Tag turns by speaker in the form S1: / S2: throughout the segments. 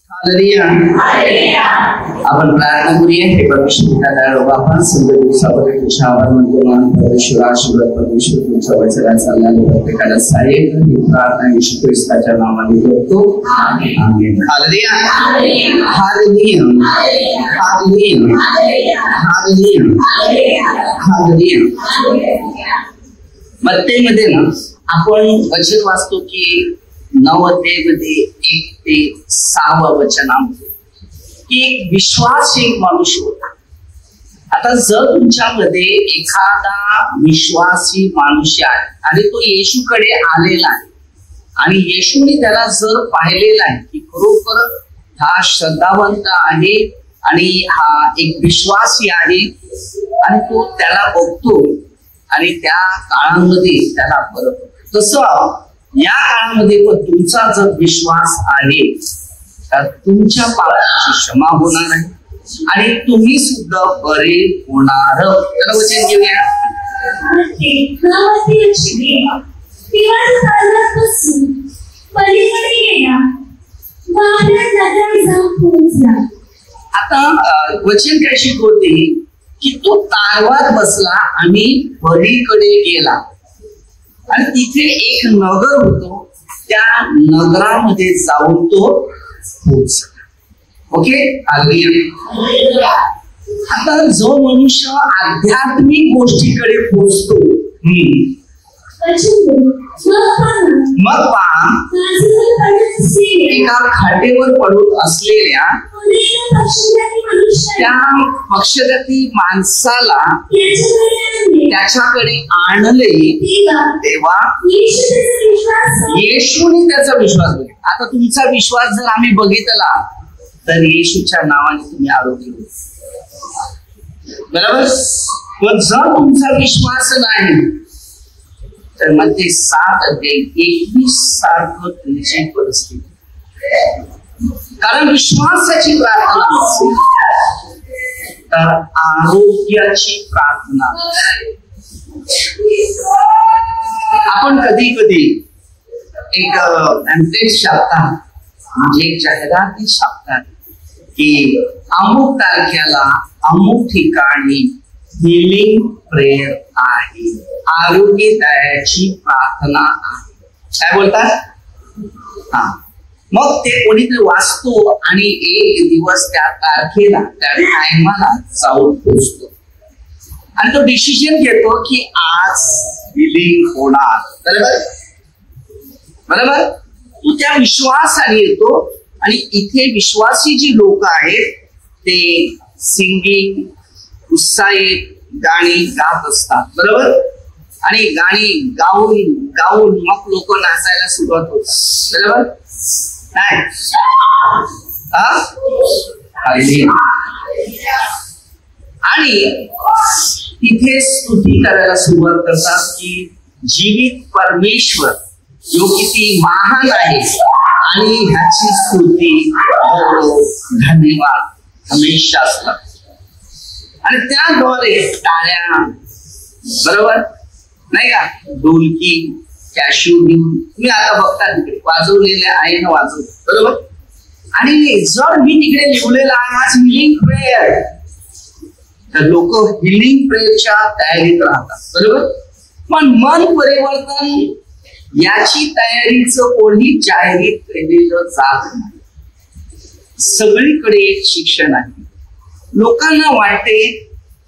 S1: आपण प्रार्थना करूया. हे परमेश्वर बाबा सुंदर दिवसामध्ये तुझ्या आभार म्हणतो. मान परमेश्वर आशीर्वाद परमेश्वर तुमच्या वचनात चालणारे प्रत्येकाला सहाय्य कर. ही प्रार्थना येशू ख्रिस्ताच्या नावाने करतो. आमेन. हालेलुया हालेलुया हालेलुया हालेलुया हालेलुया. मत्तेमध्ये ना आपण वचन वाचतो की 9 अध्यायामध्ये 1 ते 6 वचनामध्ये की एक विश्वासी मनुष्य होता. आता जर तुमच्यामध्ये एखादा विश्वासी मनुष्य आहे आणि तो येशूकडे आलेला आहे आणि येशूने त्याला जर पाहिलेला आहे की खरोखर हा श्रद्धावंत आहे आणि हा एक विश्वासी आहे आणि तो त्याला बघतो आणि त्या काळामध्ये त्याला परत तसं या काळामध्ये पण तुमचा जर विश्वास आहे तर तुमच्या पापाची क्षमा होणार आहे आणि तुम्ही सुद्धा बरे होणार. त्याला वचन घेऊया. आता वचन काय शिकवते की तो तारवात बसला आणि पलीकडे गेला आणि तिथे एक नगर होतो. त्या नगरामध्ये जाऊन तो पोहोचला. ओके. आता जो मनुष्य आध्यात्मिक गोष्टीकडे पोहोचतो मग पहा एका खाटेवर पडून असलेल्या त्या पक्षपाती माणसाला त्याच्याकडे आणले तेव्हा येशूने त्याचा विश्वास बघितला. आता तुमचा विश्वास जर आम्ही बघितला तर येशूच्या नावाने तुम्ही आरोग्य होईल. बरोबर. पण जर तुमचा विश्वास नाही तर मग ते 7 अध्याय 21 सारखं तुमची परिस्थिती. कारण विश्वासाची प्रार्थना असेल तर आरोग्याची प्रार्थना. आपण कधी कधी एक पॅम्पलेट छापतात म्हणजे एक जाहिराती छापतात की अमुक तारखेला अमुक ठिकाणी हिलिंग प्रेयर आहे, आरोग्यदायाची प्रार्थना आहे. काय बोलतात? हा. मग ते कोणीतरी वाचतो आणि एक दिवस त्या तारखेला त्या टायमाला जाऊन पोहोचतो आणि तो डिसिजन घेतो की आज हिलिंग होणार. बरोबर बरोबर. तू त्या विश्वासाने येतो आणि इथे विश्वासी जी लोक आहेत ते सिंगिंग उत्साहित गाणी गात असतात. बरोबर. आणि गाणी गाऊन गाऊन मग लोक नाचायला सुरुवात होतात. बरोबर. नाही आणि तिथे स्तुती करायला सुरुवात करतात की जीवित परमेश्वर जो किती महान आहे आणि ह्याची स्तुती धन्यवाद हमेशा असतात. आणि त्याद्वारे टाळ्या बरोबर नाही का ढोलकी कॅशू घेऊन तुम्ही आता बघता तिकडे वाजवलेले आहे ना वाजवत. बरोबर. आणि जर मी तिकडे लिहिलेलं आहे आज हिलिंग प्रेयर तर लोक हिलिंग प्रेयरच्या तयारीत राहतात. बरोबर. पण मन परिवर्तन याची तयारीचं कोणी जाहीर केलेलं जात नाही. सगळीकडे एक शिक्षण आहे. लोकांना वाटते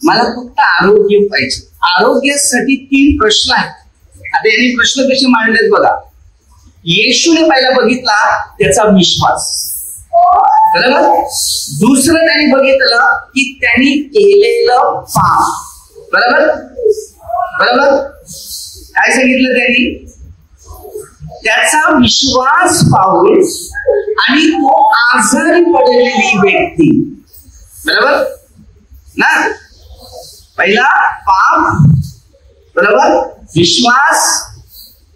S1: मला फक्त आरोग्य पाहिजे. आरोग्यासाठी 3 प्रश्न आहेत. आता यांनी प्रश्न कसे मांडलेत बघा. येशूने पहिला बघितला त्याचा विश्वास. बरोबर. दुसरं त्यांनी बघितलं की त्यांनी केलेलं पाप. बरोबर बरोबर. काय सांगितलं त्यांनी? त्याचा विश्वास पाहून आणि तो आजारी पडलेली व्यक्ती. बरोबर ना. पहिला पाप बरोबर विश्वास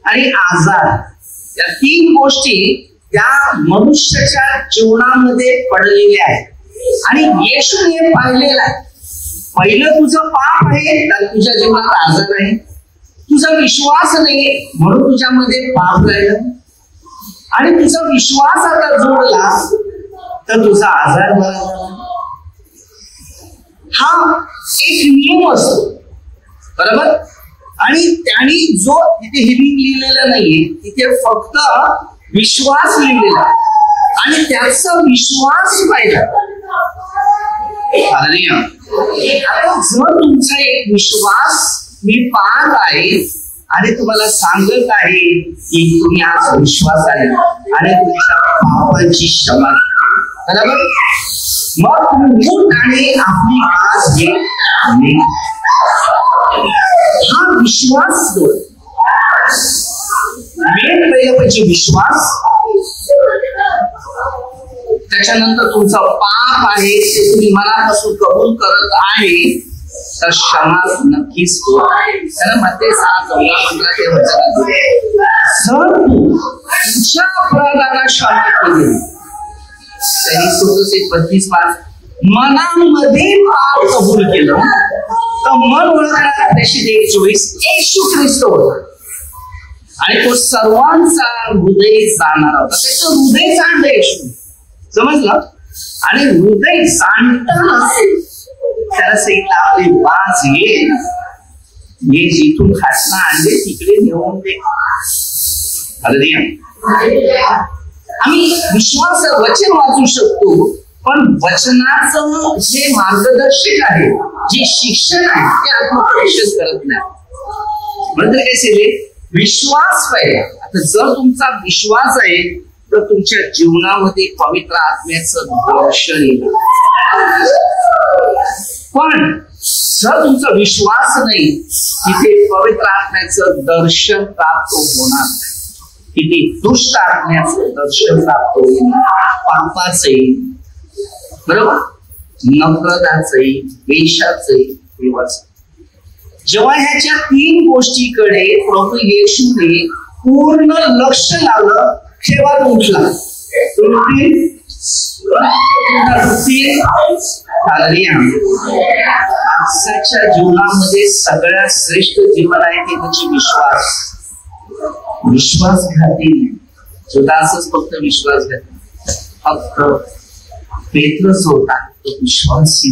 S1: आणि आजार या 3 गोष्टी त्या मनुष्याच्या जीवनामध्ये पडलेल्या आहेत आणि येशूने पाहिलेलं आहे. पहिलं तुझं पाप आहे तर तुझ्या जीवनात आजार आहे. तुझा विश्वास नाही म्हणून तुझ्यामध्ये पाप राहिलं आणि तुझा विश्वास आता जोडला तर तुझा आजार बरा झाला. हा एक नियम असतो, बरोबर. आणि त्याने जो तिथे हिलिंग लिहिलेलं नाहीये, तिथे फक्त विश्वास लिहिलेला आणि त्याचा विश्वास पाहिजे. आता जर तुमचा एक विश्वास मी पाहत आहे आणि तुम्हाला सांगत आहे की तुम्ही आज विश्वास आहे आणि तुमच्या पापांची क्षमा, बरोबर, मग तुम्ही उठ आणि आपली आज घे. हा विश्वास मेन पहिलं पाहिजे, विश्वास. त्याच्यानंतर तुमचं पाप आहे ते तुम्ही मनापासून कबूल करत आहे तर क्षमा नक्कीच होत. कारण मध्ये 6:14-15 ते वचन, जर तू तुमच्या अपराधाला क्षमा केली, त्यांनी 36:32 मनामध्ये पाप कबूल केलं तर मन ओळखणारा प्रेषित 1:24 येशू ख्रिस्त होता आणि तो सर्वांचा हृदय जाणणारा होता. त्याचं हृदय जाणलं येशू, समजलं. आणि हृदय जाणताना त्याला सांगितलं आपली वाज ये जिथून खासना आणले तिकडे नेऊन दे. आम्ही विश्वास वचन वाचू शकतो, पण वचनाचं जे मार्गदर्शक आहे, जे शिक्षण आहे, ते आत्मपरीक्षण करत नाही. म्हणून काय सांगितले, विश्वास पाहिजे. आता जर तुमचा विश्वास आहे तर तुमच्या जीवनामध्ये पवित्र आत्म्याचं दर्शन येईल. पण जर तुमचा विश्वास नाही, तिथे पवित्र आत्म्याचं दर्शन प्राप्त होणार नाही. तिथे दुष्ट आत्म्याचं दर्शन प्राप्त होईल, पापाचंही, बरोबर, नफरताचंही, द्वेषाचंही, देवाचं. जेव्हा ह्याच्या 3 गोष्टीकडे प्रभू येशूने पूर्ण लक्ष लावलं, तेव्हा तो उठला. आजच्या जीवनामध्ये सगळ्यात श्रेष्ठ जीवन आहे ते म्हणजे विश्वास. विश्वासघाती जुदासच फक्त विश्वासघाती, फक्त पेत्रच होता तो विश्वासी.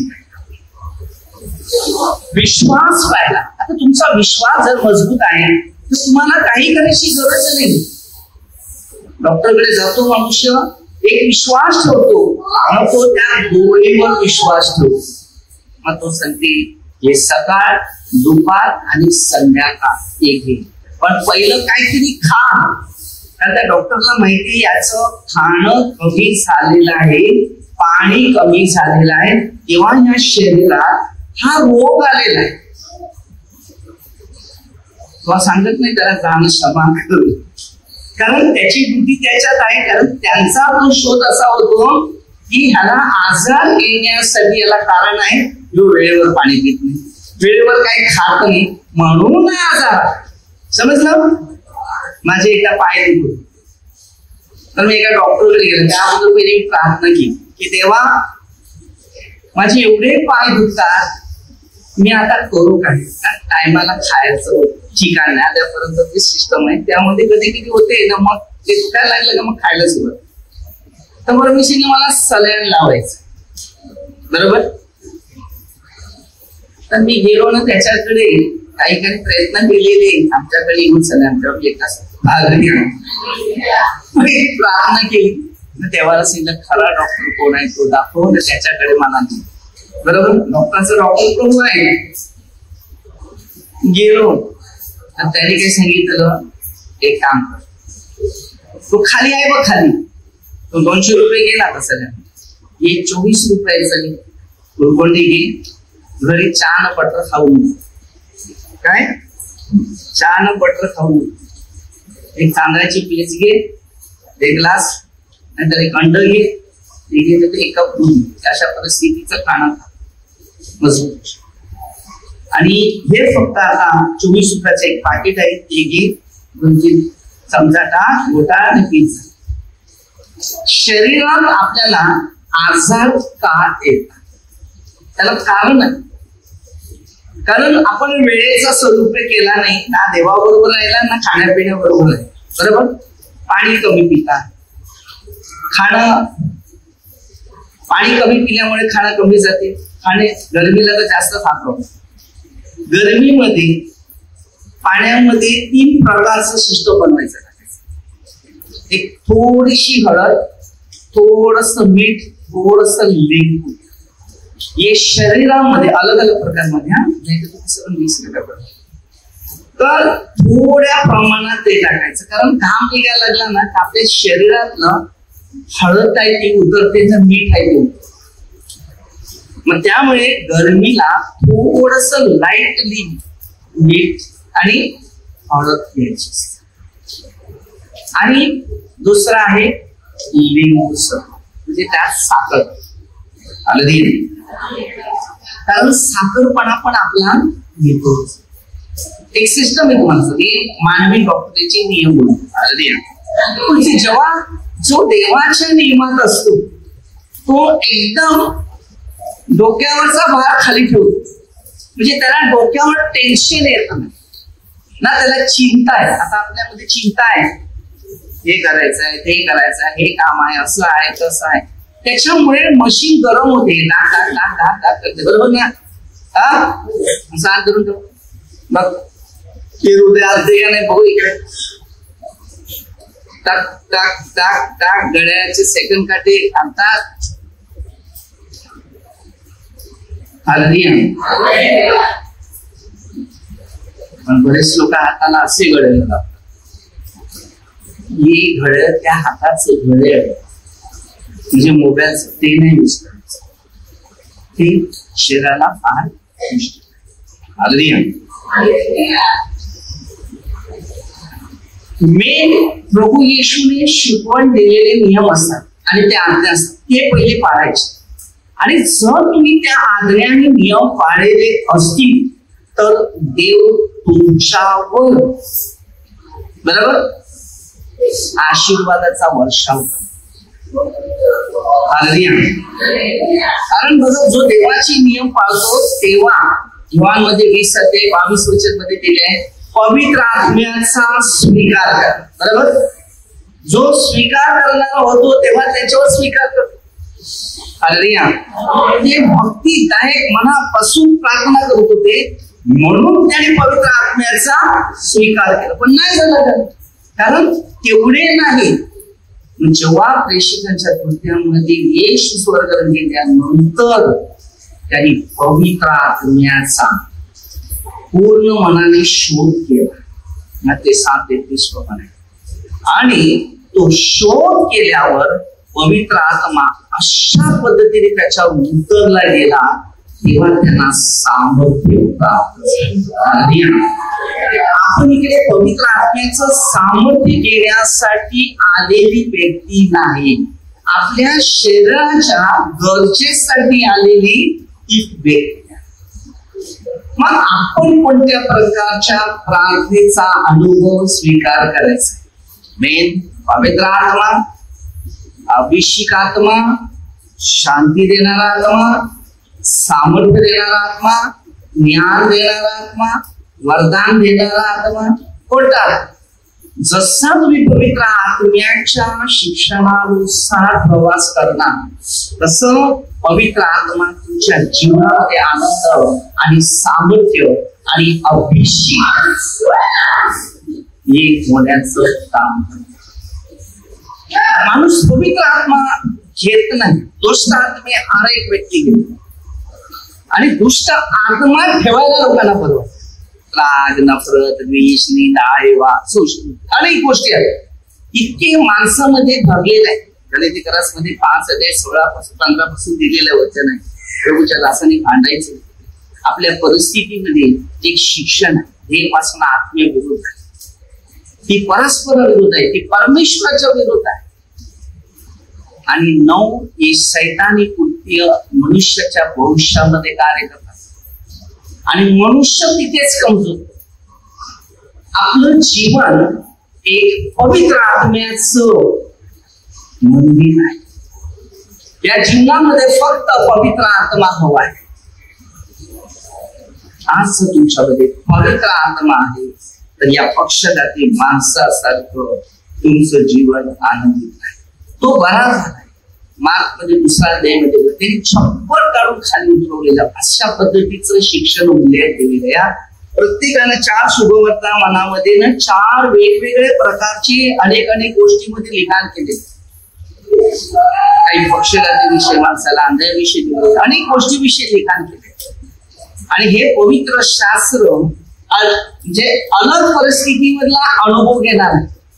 S1: विश्वास पाहिला. आता तुमचा विश्वास जर मजबूत आहे तर तुम्हाला काही करायची गरज नाही. डॉक्टरकडे जातो मनुष्य, एक विश्वास ठेवतो, मग तो त्या गोळीवर विश्वास ठेवतो. मग तो सांगते हे सकाळ, दुपार आणि संध्याकाळ एक घे, पण पहिलं काहीतरी खा. कारण त्या डॉक्टरला माहिती याचं खाणं कमी झालेलं आहे, पाणी कमी झालेलं आहे, तेव्हा या शरीरात हा रोग आलेला आहे. तो सांगत नाही त्याला जाणं क्षमा करू, कारण त्याची ड्युटी त्याच्यात आहे. कारण त्यांचा तो शोध असा होतो की ह्याला आजार येण्यासाठी याला कारण आहे, जो वेळेवर पाणी पित नाही, वेळेवर काही खात नाही, म्हणून आजार. समजलं. माझे एका पाय दुखतो तर मी एका डॉक्टरकडे गेलो. त्याबद्दल पहिली प्रार्थना केली की देवा, माझे एवढे पाय दुखतात, मी आता करू काय? टायमाला खायचं ठिकाण नाही, आतापर्यंत ते सिस्टम आहे, त्यामध्ये कधी कधी होते ना, मग ते दुखायला लागलं का मग खायला सुरुवात. तर बरं मी मला सलाईन लावायचं, बरोबर. तर मी गेलो ना त्याच्याकडे, काही प्रयत्न केलेले, आमच्याकडे येऊन सलाईन प्रार्थना केली. तेव्हा सांगितलं खरा डॉक्टर कोण आहे तो दाखव, त्याच्याकडे मला, बरोबर. डॉक्टरचा डॉक्टर प्रभू आहे. गेलो तर त्याने काही सांगितलं, एक काम कर, तो खाली आहे बघ, खाली तो 200 रुपये गेला तसं, हे 24 रुपयाचं गुलकोंडी घे, घरी चहा न बटर खाऊन, काय चहा न बटर खाऊन, एक तांदळाची प्लेट घे, 1 ग्लास, नंतर एक अंड घे, एक कप दूध. अशा परिस्थितीचं खाणं मजबूत. आणि हे फक्त आता 24 रुपयाचं एक पाकिट आहे, ते घे, 2-3 चमचा टाक, गोटा आणि पिझ्झा. शरीरात आपल्याला आजार का येतात त्याला कारण आहे, कारण आपण वेळेचा सदुपयोग केला नाही, ना देवाबरोबर राहिला ना खाण्यापिण्याबरोबर आहे, बरोबर. पाणी कमी पिता, खाणं पाणी कमी पिल्यामुळे खाणं कमी जाते. गरमीला तर जास्त खातो. गरमीमध्ये पाण्यामध्ये 3 प्रकारचं शिष्ट बनवायचं टाकायचं. एक थोडीशी हळद, थोडस मीठ, थोडस लिंबू. हे शरीरामध्ये अलग अलग प्रकारमध्ये मिक्स करायचं. तर थोड्या प्रमाणात ते टाकायचं, कारण घाम निघायला लागला ना आपल्या शरीरातलं हळद आहे ती उतरते, मीठ आहे ते उतरते. मग त्यामुळे गरमीला थोडस लाईटली मीठ आणि हळद घ्यायची. आणि दुसरा आहे लिंबू सरबत, म्हणजे त्यात साखर हळदी, कारण साखरपणा पण आपला येतो. एक सिस्टम आहे तुम्हाला मानवी डॉक्टरचे नियम म्हणजे जेव्हा जो देवाच्या नियमात असतो तो एकदम डोक्यावरचा भार खाली ठेवतो, म्हणजे त्याला डोक्यावर टेन्शन येत नाही ना, त्याला चिंता आहे. आता आपल्यामध्ये चिंता आहे, हे करायचंय, ते करायचंय, हे काम आहे, असं आहे, तसं आहे. त्याच्यामुळे मशीन गरम होते, डाक डाक डाक डाक डाक करते. बरोबर ना? असं हात धरून ठेव बघ, ते हृदय आलते का नाही बघू इकडे. टाक टाक टाक टाक गळ्याचे सेकंड काटे आणतात. पण बरेच लोक हाताला असे गळे लावतात. हे घडे त्या हाताचे घडे म्हणजे मोबाईलचं ते नाही यूज करायचं, ते शरीराला फार मेन प्रभू येशूने शिकवण दिलेले नियम असतात आणि ते आज्ञा असतात, ते पहिले पाळायचे. आणि जर तुम्ही त्या आज्ञा आणि नियम पाळलेले असतील तर देव तुमच्यावर बरोबर आशीर्वादाचा वर्षाव करतो. कारण बघा, जो देवाचे नियम पाळतो तेव्हा युवांमध्ये 20:22 मध्ये दिले आहे, पवित्र आत्म्याचा स्वीकार करा. बरोबर, जो स्वीकार करणारा होतो तेव्हा त्याच्यावर स्वीकार करतो. ते भक्तिदायक मनापासून प्रार्थना करत होते म्हणून त्याने पवित्र आत्म्याचा स्वीकार केला. पण नाही झालं, कारण तेवढे नाही. जेव्हा प्रेषकांच्या कृत्यामध्ये येशू स्वर्गाला गेल्यानंतर त्यांनी पवित्र आत्म्याचा पूर्ण मनाने शोध केला. ते 7:33 प्रमाणे. आणि तो शोध केल्यावर पवित्र आत्मा अशा पद्धतीने त्याच्यावर उतरला गेला तेव्हा त्यांना सामर्थ्य प्राप्त झालं. आपण इकडे पवित्र आत्म्याचं सामर्थ्य घेण्यासाठी आलेली व्यक्ती नाही, आपल्या शरीराच्या गरजेसाठी आलेली ही व्यक्ती. मग आपण कोणत्या प्रकारच्या प्रार्थनेचा अनुभव स्वीकार करायचा? मेन पवित्र आत्मा, अभिषेक आत्मा, शांती देणारा आत्मा, सामर्थ्य देणारा आत्मा, ज्ञान देणारा आत्मा, वरदान देणारा आत्मा कोणता? जसा तुम्ही पवित्र आत्म्याच्या शिक्षणानुसार प्रवास करणार तसं पवित्र आत्मा तुमच्या जीवनामध्ये आनंद आणि सामर्थ्य आणि अभिषेक हे होण्याचं काम. माणूस पवित्र आत्मा घेत नाही, दुष्ट आत्मे हर एक व्यक्ती घेतो. आणि दुष्ट आत्मा ठेवायला लोकांना परवडत. राग, नफरत, द्वेष, निंदा, हेवा, अनेक गोष्टी आहेत. इतके माणसामध्ये भरलेले आहे. गलातियरास मध्ये 5:16-15 दिलेलं वचन आहे, प्रभूच्या दासाने भांडायचे. आपल्या परिस्थितीमध्ये एक शिक्षण आहे, देवापासून आत्मीय विरोध आहे, ती परस्पर विरोध आहे, ती परमेश्वराच्या विरोध आहे. आणि 9 हे सैतानी कृत्य मनुष्याच्या भविष्यामध्ये कार्य करतात आणि मनुष्य तिथेच कमजोर. आपलं जीवन एक पवित्र आत्म्याचं मंदिर आहे. या जीवनामध्ये फक्त पवित्र आत्मा हवा आहे. आज तुमच्यामध्ये पवित्र आत्मा आहे तर या पक्षघाती माणसासारखं तुमचं जीवन आनंदित आहे. तो बरा झालाय, मार्क मध्ये दुसऱ्या अध्यायामध्ये त्यांनी छप्पर काढून खाली उतरवलेलं अशा पद्धतीचं शिक्षण उल्लेख केलेलं या प्रत्येकानं 4 शुभवर्तमानामध्ये ना 4 वेगवेगळ्या प्रकारची अनेक गोष्टीमध्ये लिखाण केले. काही पक्षघातीविषयी, माणसाला अंधविषयी, अनेक गोष्टीविषयी लिखाण केले. आणि हे पवित्र शास्त्र म्हणजे अलग परिस्थितीमधला अनुभव घेणार.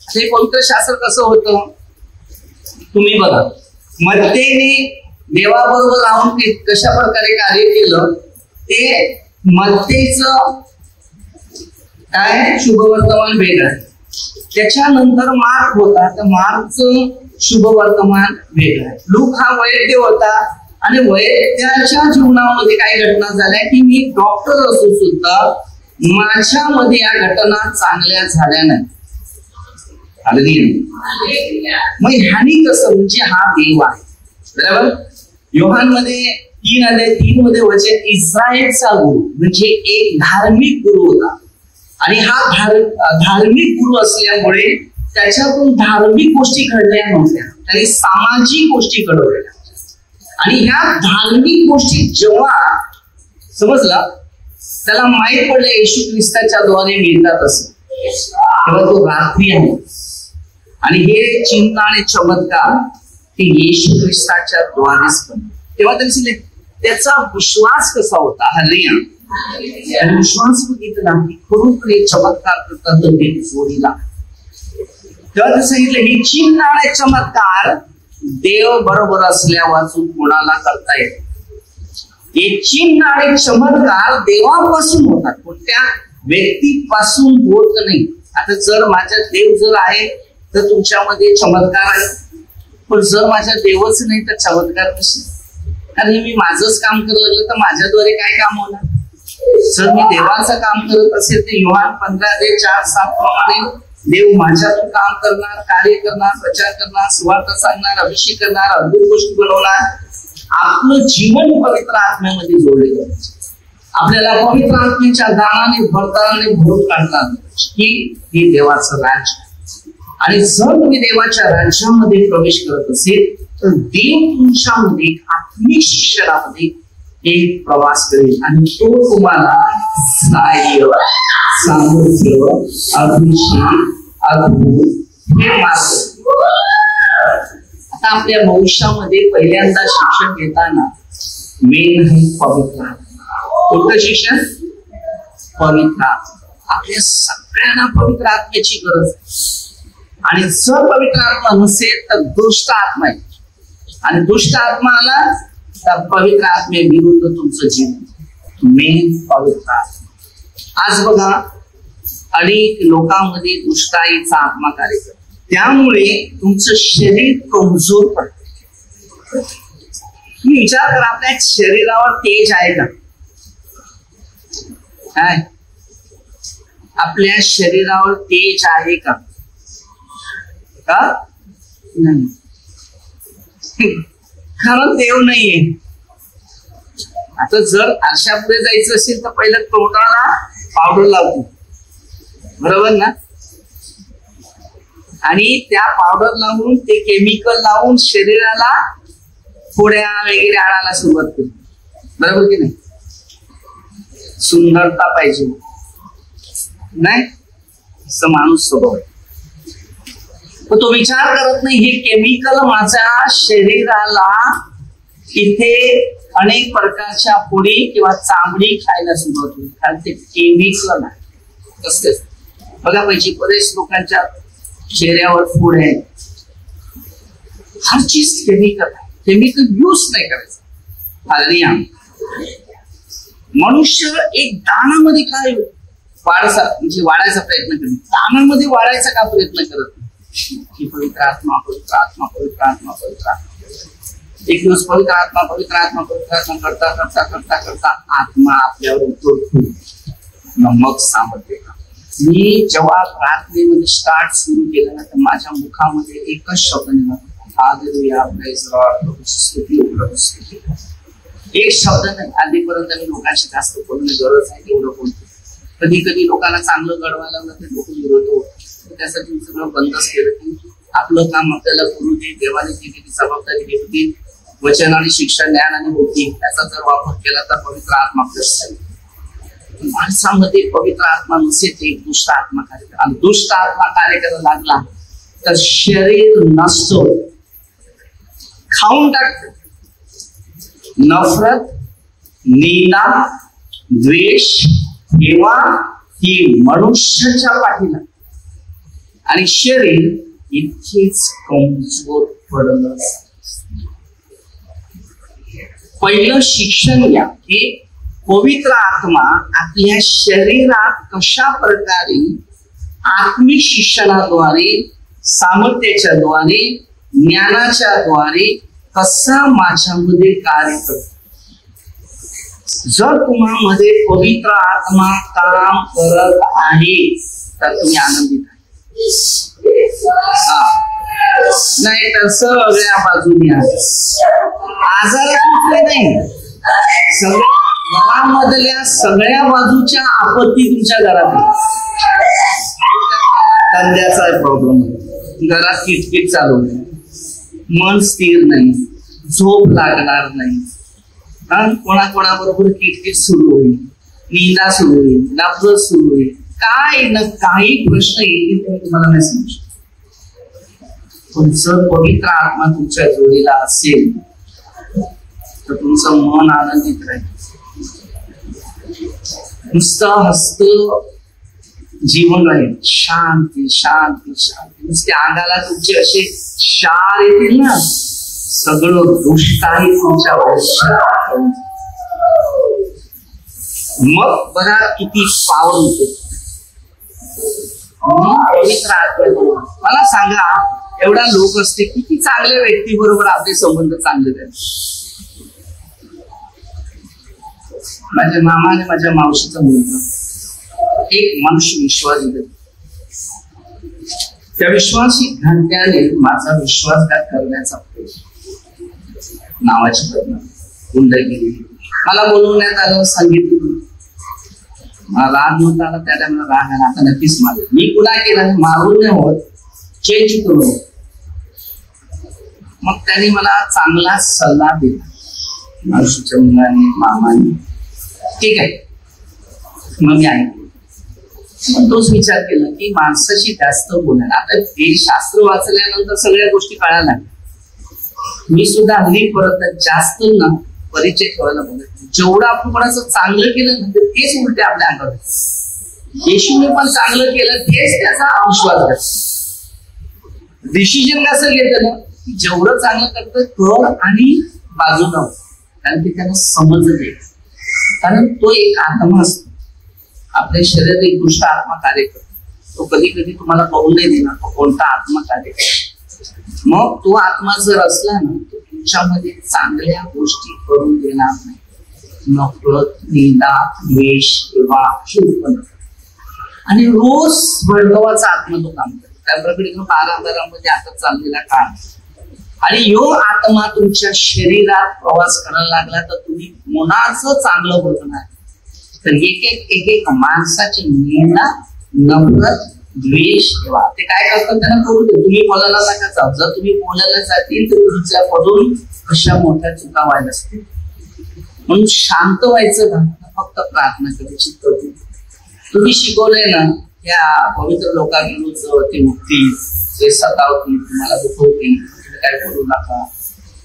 S1: हे पवित्र शास्त्र कसं होतं तुम्ही बघा. मत्तेने देवाबरोबर राहून ते कशा प्रकारे कार्य केलं ते मत्तेचं काय शुभवर्तमान वेगळं. त्याच्यानंतर मार्क होता तर मार्कचं शुभवर्तमान वेगळं. लूक हा वैद्य होता आणि वैद्याच्या जीवनामध्ये काही घटना झाल्या की मी डॉक्टर असून सुद्धा माझ्यामध्ये या घटना चांगल्या झाल्या नाही. मग ह्यानी कसं म्हणजे हा देव आहे बरोबर. योहान मध्ये 3:3 मध्ये वचन इस्रायलचा गुरु म्हणजे एक धार्मिक गुरु होता. आणि हा धार्मिक गुरु असल्यामुळे त्याच्यातून धार्मिक गोष्टी घडल्या नव्हत्या, त्याने सामाजिक गोष्टी घडवल्या. आणि ह्या धार्मिक गोष्टी जेव्हा समजला त्याला माहीत पडलं येशू ख्रिस्ताच्या द्वारे मिळतात असं, तेव्हा तो रात्री आहे. आणि हे चिन्ह आणि चमत्कार हे येशू ख्रिस्ताच्या द्वारेच बनले. तेव्हा त्यांनी त्याचा विश्वास कसा होता. हल्लिया आणि विश्वास बघितला की खरोखर चमत्कार करतात जोडीला. तेव्हा ते सांगितलं हे चिन्ह आणि चमत्कार देव बरोबर असल्या वाचून कोणाला करता येत. हे चिन्ह आणि चमत्कार देवापासून होतात, कोणत्या व्यक्तीपासून होत नाही. आता जर माझ्या देव जर आहे तर तुमच्यामध्ये चमत्कार आहे, पण जर माझ्या देवच नाही तर चमत्कार कसे. कारण मी माझंच काम करायला लागलं तर माझ्याद्वारे काय काम होणार. जर मी देवाचं काम करत असेल तर योहान 15:4-7 प्रमाणे देव माझ्यातून काम करणार, कार्य करणार, प्रचार करणार, सुवार्ता सांगणार, अभिषेक करणार, अद्भुत गोष्टी बनवणार. आपलं जीवन पवित्र आत्म्यामध्ये जोडलेलं पाहिजे. आपल्याला पवित्र आत्म्याच्या दानाने भरताने भरून काढणार की हे देवाचं राज्य. आणि जर तुम्ही देवाच्या राज्यामध्ये प्रवेश करत असेल तर देव तुमच्यामध्ये आत्मिक शिक्षणामध्ये एक प्रवास करेल आणि तो तुम्हाला सहाय्य, सामर्थ्य, अभिषेक, अद्भुत हे मार्ग. आता आपल्या भविष्यामध्ये पहिल्यांदा शिक्षण घेताना मेन आहे पवित्र. कोणतं शिक्षण. पवित्र. आपल्या सगळ्यांना पवित्र आत्म्याची गरज आहे. आणि जर पवित्र आत्मा नसेल तर दुष्ट आत्मा आहे. आणि दुष्ट आत्मा आला तर पवित्र आत्मे विरुद्ध तुमचं जीवन. मेन पवित्र आत्मा. आज बघा अनेक लोकांमध्ये दुष्टाईचा आत्मा कार्य करतो, त्यामुळे तुमचं शरीर कमजोर पडतं. तुम्ही विचार करा आपल्या शरीरावर तेज आहे का. काय आपल्या शरीरावर तेज आहे का. नाही. कारण देव नाहीये. आता जर आरशापुढे जायचं असेल तर पहिलं तोंडाला पावडर लावतो बरोबर ना. आणि त्या पावडर लावून ते केमिकल लावून शरीराला फोड्या वगैरे आणायला सुरुवात करतो बरोबर की नाही. सुंदरता पाहिजे नाही असं माणूस स्वभाव आहे. तो विचार करत नाही हे केमिकल माझ्या शरीराला इथे अनेक प्रकारच्या फोडी किंवा चामडी खायला सुरुवात होईल, कारण ते केमिकल आहे. तसेच बघा पाहिजे बरेच लोकांच्या चेहऱ्यावर फोड आहे. हर चीज केमिकल आहे. केमिकल यूज नाही करायचं. मनुष्य एक दानामध्ये काय म्हणजे वाढायचा प्रयत्न करतो, दानामध्ये वाढायचा का प्रयत्न करत नाही. पवित्र आत्मा, पवित्र आत्मा, पवित्र आत्मा, पवित्र आत्मा. एक दिवस पवित्र आत्मा, पवित्र आत्मा, पवित्र आत्मा करता करता करता करता आत्मा आपल्यावर उतरतो, मग सामर्थ्य. मी जेव्हा प्रार्थनेमध्ये स्टार्ट सुरू केलं ना तर माझ्या मुखामध्ये एकच शब्द निघाला, हालेलुया, प्रेज लॉर्ड, एक शब्द नाही. आधीपर्यंत मी लोकांशी जास्त बोलणे गरज आहे एवढं बोलतो. कधी कधी लोकांना चांगलं घडवायला लागलं तर लोक विरोध होतो, त्यासाठी मी सगळं बंदच केलं की आपलं काम आपल्याला गुरुजी देवाने दिलेली जबाबदारी दिली होती, वचन आणि शिक्षा, ज्ञान आणि बुद्धी याचा जर वापर केला तर पवित्र आत्मा आपल्याला जाईल. माणसामध्ये पवित्र आत्मा नसेल ते दुष्ट आत्मा कार्य करा, आणि दुष्ट आत्मा कार्य करायला लागला तर शरीर नसतो, खाऊन टाकतो. नफरत, निंदा, द्वेष किंवा ही मनुष्याच्या पाठीला, आणि शरीर इतकेच कमजोर पडलं. पहिलं शिक्षण घ्या की पवित्र आत्मा आपल्या शरीरात कशा प्रकारे आत्मिक शिक्षणाद्वारे, सामर्थ्याच्या द्वारे, ज्ञानाच्या द्वारे कसा माझ्यामध्ये कार्य करतो. जर तुम्हाला पवित्र आत्मा काम करत आहे तर तुम्ही आनंदित आहे, नाही तर सगळ्या बाजूने आहे. आजार कुठले नाही, सगळ्या घरामधल्या सगळ्या बाजूच्या आपत्ती तुमच्या घरात आहे. धंद्याचा प्रॉब्लेम, घरात किटकिट चालू आहे, मन स्थिर नाही, झोप लागणार नाही, कोणाकोणाबरोबर किटकिट सुरू होईल, निंदा सुरू होईल, नफरत सुरू होईल, काय न काही प्रश्न येतील ते तुम्हाला नाही समजू शकत. पण जर पवित्र आत्मा तुमच्या जोडीला असेल तर तुमचं मन आनंदित राहील. नुसतं हस्त जीवन राहील, शांती शांती शांती. नुसते अंगाला तुमचे असे क्षार येतील ना, सगळं दुष्टही तुमच्या आयुष्यात. मग बघा किती पावर होतो. पवित्र आत्मा, मला सांगा, एवढा लोक असते, किती चांगल्या व्यक्ती बरोबर आपले संबंध चांगले आहेत. माझ्या मामा आणि माझ्या मावशीचा मुलगा, एक मनुष्य विश्वास देतो, त्या विश्वासी घंट्याने माझा विश्वासघात करण्याचा प्रयत्न, नावाची घटना, गुंडगिरी. मला बोलवण्यात आलं, सांगितलं, राग नव्हता आला त्या टाइमला, राग आला, आता नक्कीच मारलं. मी गुन्हा केला, मारून नाही होत, चेंज करून. मग त्यांनी मला चांगला सल्ला दिला, मावशीच्या मुलाने, मामाने. ठीक आहे, मग मी ऐकलं. पण तोच विचार केला की माणसाशी जास्त बोलायला, आता हे शास्त्र वाचल्यानंतर सगळ्या गोष्टी कळायला लागल्या. मी सुद्धा हल्ली परत जास्त ना परिचय ठेवायला बघत. जेवढं आपण कोणाचं चांगलं केलं ना तेच उलटे आपल्या अंगावर. येशूने पण चांगलं केलं तेच त्याचा विश्वास घ्यायचा. डिसिजन कसं घेतं ना, की जेवढं चांगलं करतं कर आणि बाजू न, कारण ते त्यांना समजत येत. कारण तो एक आत्मा असतो, आपल्या शरीरात एक दुष्ट आत्मा कार्य करतो. तो कधी कधी तुम्हाला पाहून नाही देणार तो कोणता आत्मा कार्य करतो. मग तो आत्मा जर असला ना, तो तुमच्यामध्ये चांगल्या गोष्टी करून देणार नाही. नफरत, निंदा, द्वेष किंवा आणि रोज भडकवाचा आत्मा तो काम करतो. त्याप्रमाणे 12,000 आता चाललेला काळ, आणि यो आत्मा तुमच्या शरीरात प्रवास करायला लागला तर तुम्ही कोणाचं चांगलं बोलणार. तर एक एक माणसाची निंदा, नफरत, द्वेष ठेवा. ते काय करतात त्यांना करू दे, तुम्ही बोलायला नका जाऊ. जर तुम्ही बोलायला जातील तर तुमच्याकडून अशा मोठ्या चुका व्हायला असतील. म्हणून शांत व्हायचं ना, फक्त प्रार्थना करायची. तुम्ही शिकवलंय ना, या पवित्र लोकांविरुद्ध ते मुक्ती, ते सतावतील, तुम्हाला दुखवतील, काय करू नका,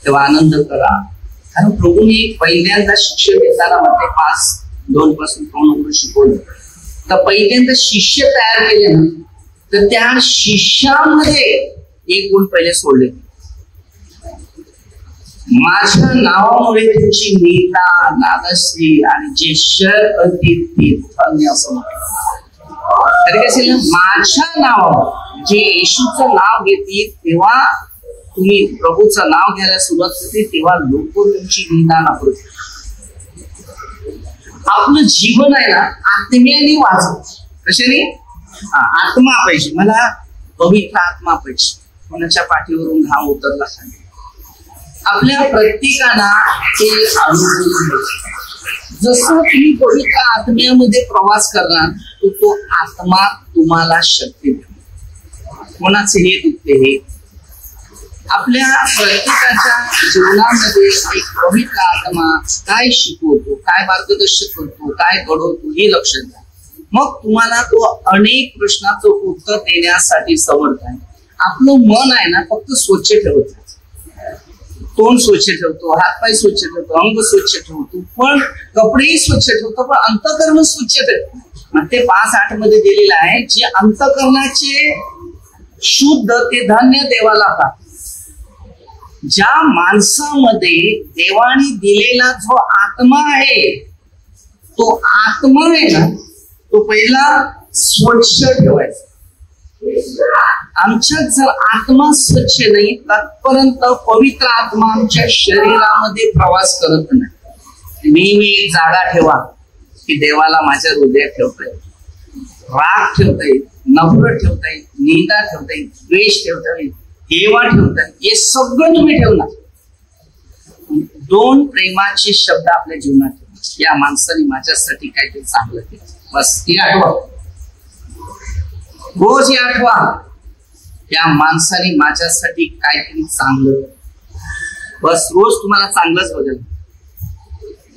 S1: तेव्हा आनंद करा. कारण प्रभूने पहिल्यांदा शिक्षण देताना म्हणते 5:2 पासून 3 शिकवलं. तर पहिल्यांदा शिष्य तयार केले ना, तर त्या शिष्यामध्ये एक गुण पहिले सोडले, माझ्या नावामुळे तुमची निंदा, नादश्री आणि जे शर करतील ते धन्य असं म्हटलं. असेल ना, माझ्या नावावर जे येशूचं नाव घेतील तेव्हा तुम्ही प्रभूचं नाव घ्यायला सुरुवात करते तेव्हा लोक तुमची निंदा ना करतील. आपलं जीवन आहे ना आत्म्याने वाचव. कशाने? आत्मा पाहिजे, मला पवित्र आत्मा पाहिजे. कोणाच्या पाठीवरून घाम उतरला सांगे. आपल्या प्रत्येकाला ते अनुभव, जसं तुम्ही पवित्र आत्म्यामध्ये प्रवास करणार तो आत्मा तुम्हाला शक्ती देतो. कोणाचे हे दुखते, हे आपल्या प्रत्येकाच्या जीवनामध्ये एक पवित्र आत्मा काय शिकवतो, काय मार्गदर्शन करतो, काय घडवतो हे लक्षात घ्या. मग तुम्हाला तो अनेक प्रश्नाचं उत्तर देण्यासाठी समर्थ आहे. आपलं मन आहे ना फक्त स्वच्छ ठेवत, तोंड स्वच्छ ठेवतो, हातपाय स्वच्छ ठेवतो, अंग स्वच्छ ठेवतो, पण कपडेही स्वच्छ ठेवतो, पण अंतःकरण स्वच्छ ठेवतो. ते 5:8 मध्ये दिलेलं आहे, जे अंतःकरणाचे शुद्ध ते धन्य देवाला पाहतो. ज्या माणसामध्ये देवाने दिलेला जो आत्मा आहे, तो आत्मा आहे ना तो पहिला स्वच्छ ठेवायचा. आमच्यात जर आत्मा स्वच्छ नाही तत्पर्यंत पवित्र आत्मा आमच्या शरीरामध्ये प्रवास करत नाही. नेहमी एक जागा ठेवा की देवाला माझ्या हृदयात ठेवता येईल, राग ठेवता येईल, नफरत ठेवता येईल, निंदा ठेवता येईल, द्वेष ठेवता येईल, हेवा ठेवता येईल. हे सगळं तुम्ही ठेवणार. 2 प्रेमाचे शब्द आपल्या जीवनात ठेवा. या माणसाने माझ्यासाठी काहीतरी चांगलं केलं, बस हे आठवा. रोज हे आठवा, या माणसाने माझ्यासाठी काहीतरी चांगलं, बस रोज तुम्हाला चांगलंच बघेल.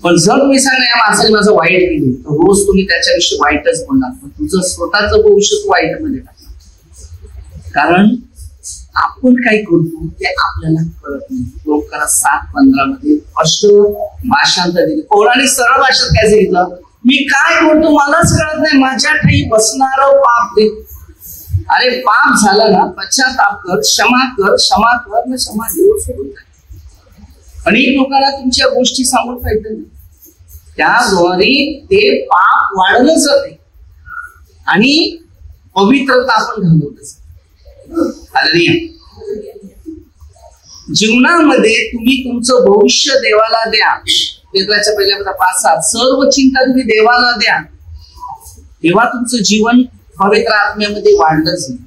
S1: पण जर तुम्ही सांगा या माणसाने माझं वाईट केलं, तर रोज तुम्ही त्याच्याविषयी वाईटच बोलणार, पण तुझं स्वतःचं भविष्य तू वाईट मध्ये टाकणार. कारण आपण काय करतो ते आपल्याला कळत नाही. लोकांना 7:15 मध्ये स्पष्ट भाषांतर दिले. पौराणिक सरळ भाषेत काय सांगितलं, मी काय करतो मलाच कळत नाही, माझ्या ठाई बसणार पाप दे. अरे पाप झाला ना, पश्चाताप कर, क्षमा कर, क्षमा कर ना, क्षमा देऊ सोडून जाईल. अनेक लोकांना तुमच्या गोष्टी सांगून पाहिजे, त्याद्वारे ते पाप वाढलं जाते आणि पवित्रता आपण घालवत असतो. जीवनामध्ये तुम्ही तुमचं भविष्य देवाला द्या. पेत्राच्या पहिल्या 5:7 सर्व चिंता तुम्ही देवाला द्या, तेव्हा तुमचं जीवन पवित्र आत्म्यामध्ये वाढलं जाईल.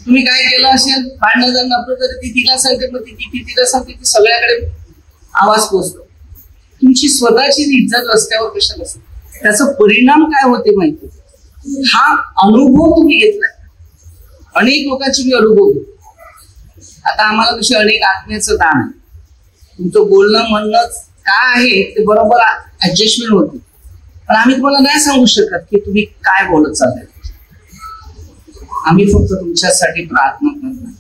S1: तुम्ही काय केलं असेल, भांडणं जर नफरत तर ती तिला सांगते, मग ती तिला सांगते, ती सगळ्याकडे आवाज पोहोचतो. तुमची स्वतःची इज्जत रस्त्यावर कशाला असते, त्याचा परिणाम काय होते माहिती. हा अनुभव तुम्ही घेतलाय. अनेक लोकांची मी अनुभव घेतो. आता आम्हाला कशी अनेक आत्म्याचं दान आहे. तुमचं बोलणं म्हणणं काय आहे ते बरोबर ऍडजस्टमेंट होते, पण आम्ही तुम्हाला नाही सांगू शकत की तुम्ही काय बोलत चालताय. आम्ही फक्त तुमच्यासाठी प्रार्थना करणार,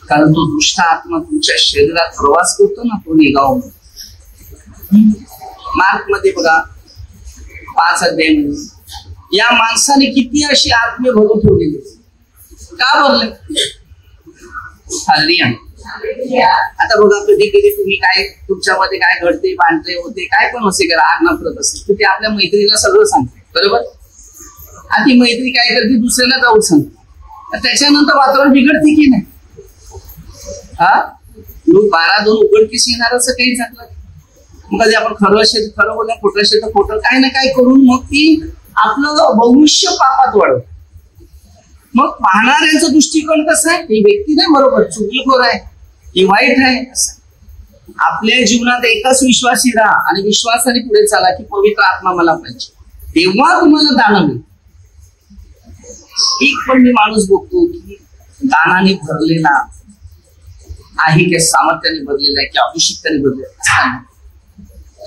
S1: कारण तो दुष्ट आत्मा तुमच्या शरीरात प्रवास करतो ना, तो निघाव. मार्क मध्ये बघा 5 अध्यायामध्ये या माणसाने किती अशी आत्मे भरून ठेवलेली, का भरले. आता बघा कधी कधी तुम्ही काय तुमच्यामध्ये काय घडते, भांडते होते, काय पण असे करा, आग नफरत असेल तर ते आपल्या मैत्रीला सगळं सांगते, बरोबर. आणि ती मैत्री काय करते, दुसऱ्याला जाऊन सांगते. त्याच्यानंतर वातावरण बिघडते की नाही. हा लोक 12-2 उघडकीस येणार असं काही चांगलं. मग कधी आपण खरं असेल खरं बोललं, खोटं असेल तर खोटं, काय ना काय करून मग ती आपलं भविष्य पापात वाढवत. मग पाहणाऱ्यांचा दृष्टिकोन कसं आहे, ही व्यक्ती नाही बरोबर, चुकीखोर आहे, ही वाईट आहे असं. आपल्या जीवनात एकच विश्वासी राहा आणि विश्वासाने पुढे चाला की पवित्र आत्मा मला पाहिजे, तेव्हा तुम्हाला दान मिळेल. एक पण मी माणूस बघतो की दानाने भरलेला आहे, की सामर्थ्याने भरलेला आहे, की अभिषेकाने भरलेला.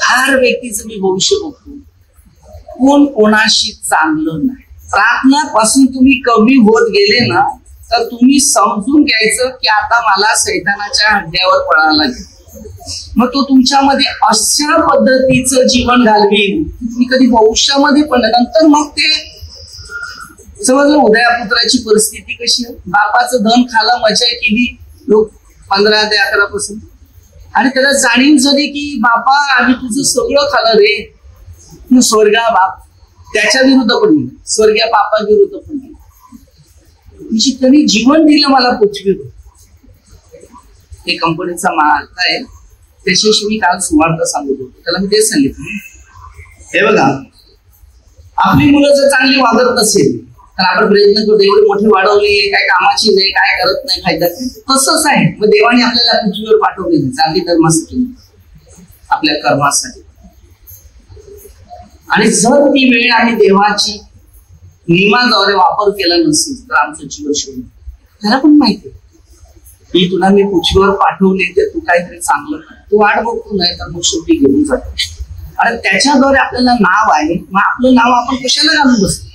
S1: हर व्यक्तीचं मी भविष्य बघतो, कोण कोणाशी चांगलं नाही. प्रार्थनापासून तुम्ही कमी होत गेले ना, तर तुम्ही समजून घ्यायचं की आता मला सैतानाच्या हड्ड्यावर पडायला लागेल. मग तो तुमच्यामध्ये अशा पद्धतीचं जीवन घालवेल तुम्ही कधी भविष्यामध्ये पण. नंतर मग ते समजलं, उदयापुत्राची परिस्थिती कशी आहे. बापाचं धन खाला, मजा केली लोक 15 ते 11 पासून, आणि त्याला जाणीव झाली की बापा आम्ही तुझं सगळं खाल्लं रे. स्वर्गा बाप त्याच्या विरुद्ध पण गेलं, स्वर्गीय बापा विरुद्ध पण गेलं. तुझी त्यांनी जीवन दिलं मला पृथ्वीवर. हे कंपनीचा मालक आहे, त्याच्याशी मी काल सुवार्ता सांगत होतो. त्याला मी तेच सांगितलं, हे बघा आपली मुलं जर चांगली वागत नसेल तर आपण प्रयत्न करतो, एवढे मोठे वाढवले, काय कामाची नाही, काय करत नाही, फायदा नाही. तसंच आहे. मग देवाने आपल्याला पृथ्वीवर पाठवले जाती धर्मासाठी, आपल्या कर्मासाठी. आणि जर ती वेळ आम्ही देवाची नियमाद्वारे वापर केला नसेल तर आमचं जीवन शोधून त्याला पण माहिती. की तुला मी पृथ्वीवर पाठवले तर तू काहीतरी चांगलं कर, तू वाट बघतो, नाही तर मग शेवटी घेऊन जातो. आणि त्याच्याद्वारे आपल्याला नाव आहे, मग आपलं नाव आपण कशाला घालून बसतो?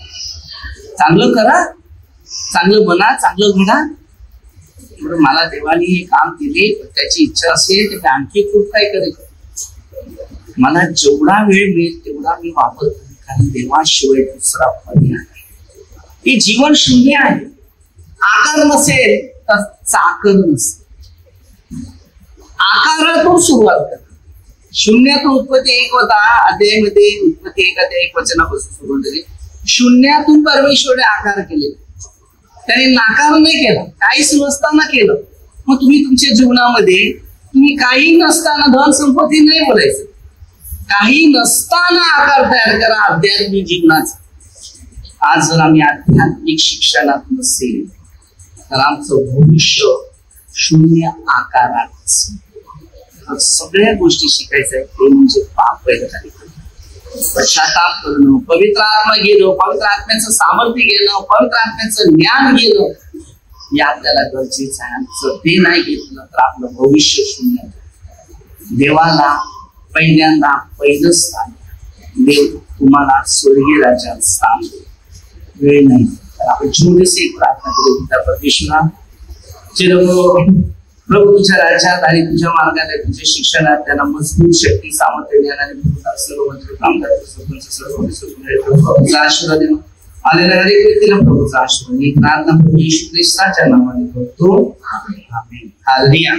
S1: चांगलं करा, चांगलं बना, चांगलं घडा. मला देवाने हे काम दिले, त्याची इच्छा असेल तर मी आणखी खूप काही करेल. मला जेवढा वेळ मिळेल तेवढा मी वापरतो, कारण देवाशिवाय दुसरा पर्याय नाही. हे जीवन शून्य आहे. आकार नसेल तर चाकर नसेल. आकारातून सुरुवात करा. शून्यातून उत्पत्ती 1 होता अध्यायामध्ये, उत्पत्ती 1 अध्याय 1 वचनापासून सुरुवात झाली. शून्यातून परमेश्वराने आकार केले, त्याने नाकार नाही केला, काहीच नसताना केलं. मग तुम्ही तुमच्या जीवनामध्ये तुम्ही काही नसताना धन संपत्ती नाही बोलायचं, काही नसताना आकार तयार करा आध्यात्मिक जीवनाचा. आज जर आम्ही आध्यात्मिक शिक्षणात नसेल तर आमचं भविष्य शून्य आकारात असेल. सगळ्या गोष्टी शिकायचं आहे ते म्हणजे पाप पैदा, पश्चाताप करणं, पवित्र आत्मा घेणं, पवित्र आत्म्याचं सामर्थ्य घेणं, पवित्र आत्म्याचं ज्ञान घेणं, हे आपल्याला गरजेचं आहे. जर ते नाही घेतलं तर आपलं भविष्य शून्य. देवाला पहिल्यांदा पहिलं स्थान, देव तुम्हाला स्वर्गीय राज्यात स्थान देईल. वेळ नाही तर आपण छोटीशी एक प्रार्थना करू. त्या परमेश्वरा, प्रभू तुझ्या राज्यात आणि तुझ्या मार्गात आहे, तुझ्या शिक्षणात त्यांना मजबूत शक्ती, सामर्थ्य देणारे सर्व मंत्र काम करायचं, सर्व आशीर्वाद देणं आलेल्या हरेक व्यक्तीला प्रभूचा आशीर्वाद. ही प्रार्थना प्रभू येशू ख्रिस्ताच्या नावाने करतो. आमेन. हालेलुया.